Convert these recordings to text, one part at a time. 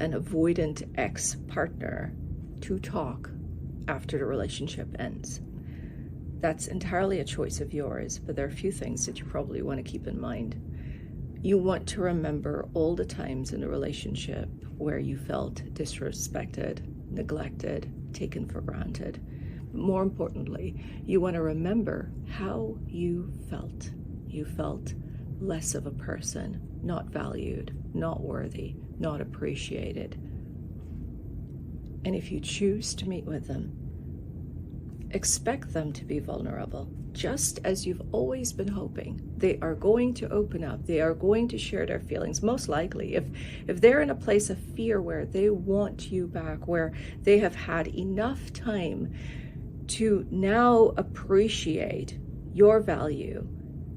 an avoidant ex-partner to talk after the relationship ends. That's entirely a choice of yours, but there are a few things that you probably want to keep in mind. You want to remember all the times in a relationship where you felt disrespected, neglected, taken for granted. More importantly, you want to remember how you felt. You felt less of a person, not valued, not worthy, not appreciated. And if you choose to meet with them, expect them to be vulnerable, just as you've always been hoping. They are going to open up. They are going to share their feelings. Most likely, if they're in a place of fear where they want you back, where they have had enough time to now appreciate your value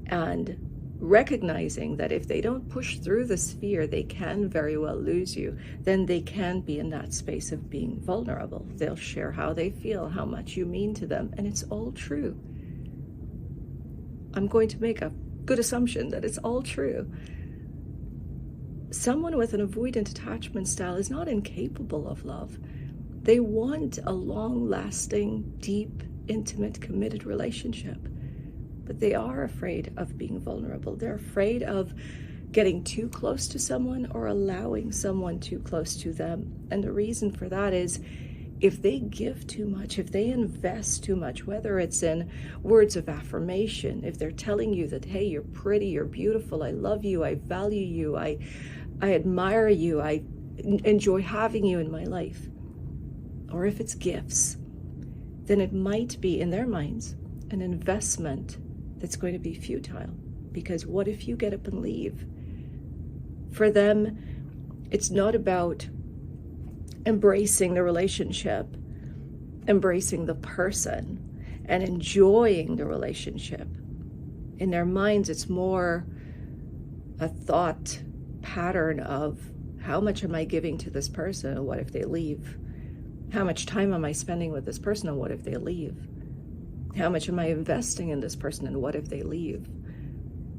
and recognizing that if they don't push through this fear, they can very well lose you, then they can be in that space of being vulnerable. They'll share how they feel, how much you mean to them, and it's all true. I'm going to make a good assumption that it's all true. Someone with an avoidant attachment style is not incapable of love. They want a long-lasting, deep, intimate, committed relationship. But they are afraid of being vulnerable. They're afraid of getting too close to someone or allowing someone too close to them. And the reason for that is if they give too much, if they invest too much, whether it's in words of affirmation, if they're telling you that, hey, you're pretty, you're beautiful, I love you, I value you, I admire you, I enjoy having you in my life, or if it's gifts, then it might be, in their minds, an investment that's going to be futile. Because what if you get up and leave? For them, it's not about embracing the relationship, embracing the person, and enjoying the relationship. In their minds, it's more a thought pattern of how much am I giving to this person and what if they leave? How much time am I spending with this person and what if they leave? How much am I investing in this person and what if they leave?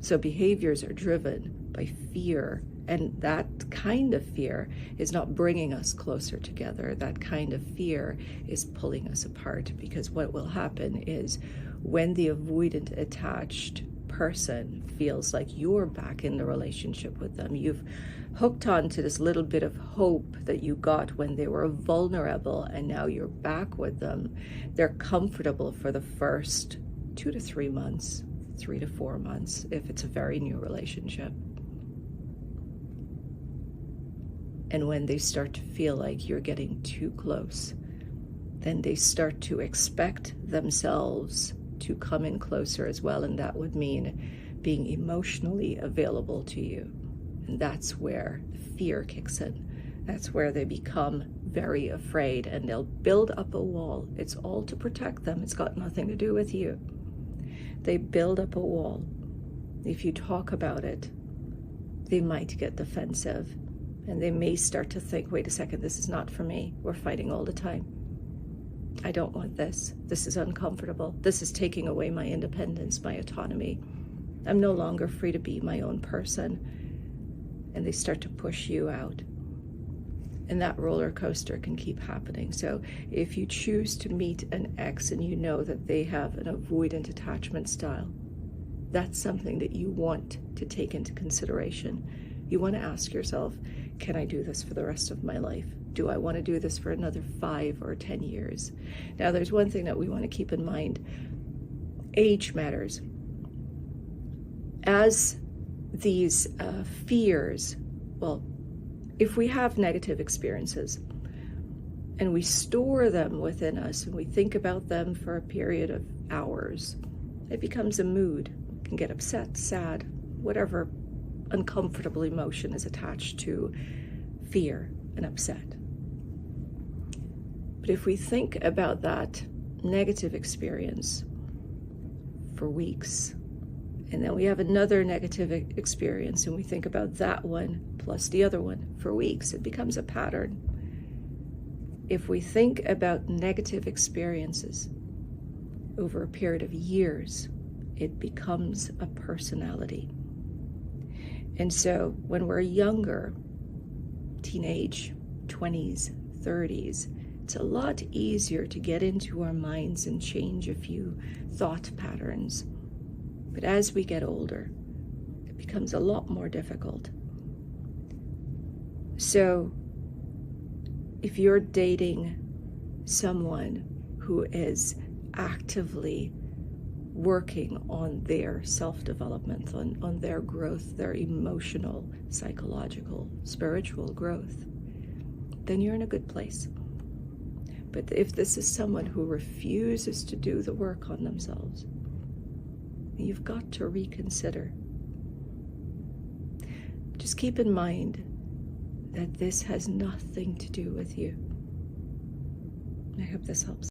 So behaviors are driven by fear, and that kind of fear is not bringing us closer together. That kind of fear is pulling us apart, because what will happen is when the avoidant attached person feels like you're back in the relationship with them, you've hooked on to this little bit of hope that you got when they were vulnerable, and now you're back with them. They're comfortable for the first 2 to 3 months, 3 to 4 months, if it's a very new relationship. And when they start to feel like you're getting too close, then they start to expect themselves to come in closer as well, and that would mean being emotionally available to you. And that's where the fear kicks in. That's where they become very afraid, and they'll build up a wall. It's all to protect them. It's got nothing to do with you. They build up a wall. If you talk about it, they might get defensive, and they may start to think, wait a second, this is not for me. We're fighting all the time. I don't want this. This is uncomfortable. This is taking away my independence, my autonomy. I'm no longer free to be my own person. And they start to push you out. And that roller coaster can keep happening. So if you choose to meet an ex and you know that they have an avoidant attachment style, that's something that you want to take into consideration. You want to ask yourself, can I do this for the rest of my life? Do I want to do this for another 5 or 10 years? Now, there's one thing that we want to keep in mind. Age matters. As these fears, well, if we have negative experiences and we store them within us and we think about them for a period of hours, it becomes a mood. You can get upset, sad, whatever uncomfortable emotion is attached to fear and upset. But if we think about that negative experience for weeks, and then we have another negative experience and we think about that one plus the other one for weeks, it becomes a pattern. If we think about negative experiences over a period of years, it becomes a personality. And so when we're younger, teenage, 20s, 30s, it's a lot easier to get into our minds and change a few thought patterns. But as we get older, it becomes a lot more difficult. So if you're dating someone who is actively working on their self-development, on their growth, their emotional, psychological, spiritual growth, then you're in a good place. But if this is someone who refuses to do the work on themselves, you've got to reconsider. Just keep in mind that this has nothing to do with you. I hope this helps.